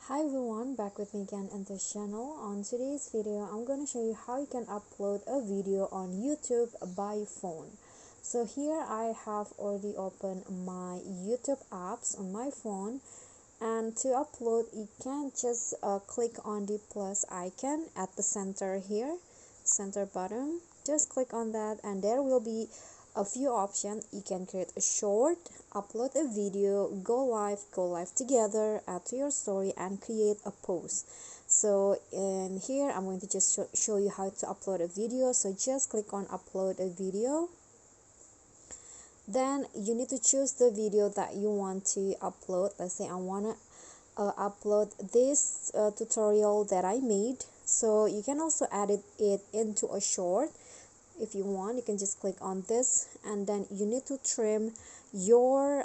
Hi everyone, back with me again in this channel. On today's video, I'm going to show you how you can upload a video on YouTube by phone. So here I have already opened my YouTube apps on my phone, and to upload you can just click on the plus icon at the center here, center button. Just click on that and there will be a few options. You can create a short, upload a video, go live together, add to your story, and create a post. So in here I'm going to just show you how to upload a video. So just click on upload a video. Then you need to choose the video that you want to upload. Let's say I want to upload this tutorial that I made. So you can also edit it into a short. If you want, you can just click on this, and then you need to trim your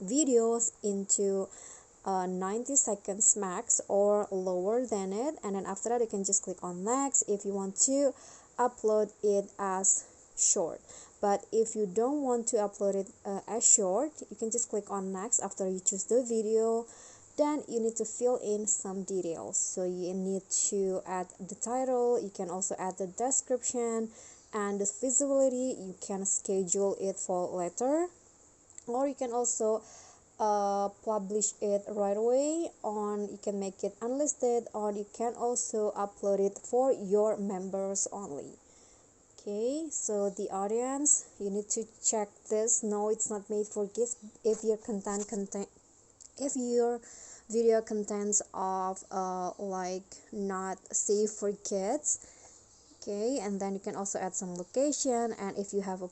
videos into 90 seconds max or lower than it, and then after that you can just click on next if you want to upload it as short. But if you don't want to upload it as short, you can just click on next after you choose the video. Then you need to fill in some details. So you need to add the title, you can also add the description, and the visibility you can schedule it for later, or you can also publish it right away on. You can make it unlisted, or you can also upload it for your members only. Okay, so the audience, you need to check this. No, it's not made for kids. If your if your video contents of like not safe for kids. Okay, and then you can also add some location, and if you have a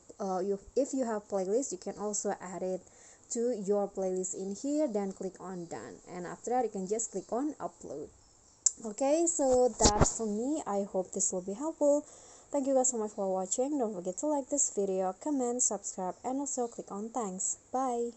if you have playlist, you can also add it to your playlist in here. Then click on done, and after that you can just click on upload. Okay, so that's for me. I hope this will be helpful. Thank you guys so much for watching. Don't forget to like this video, comment, subscribe, and also click on thanks. Bye.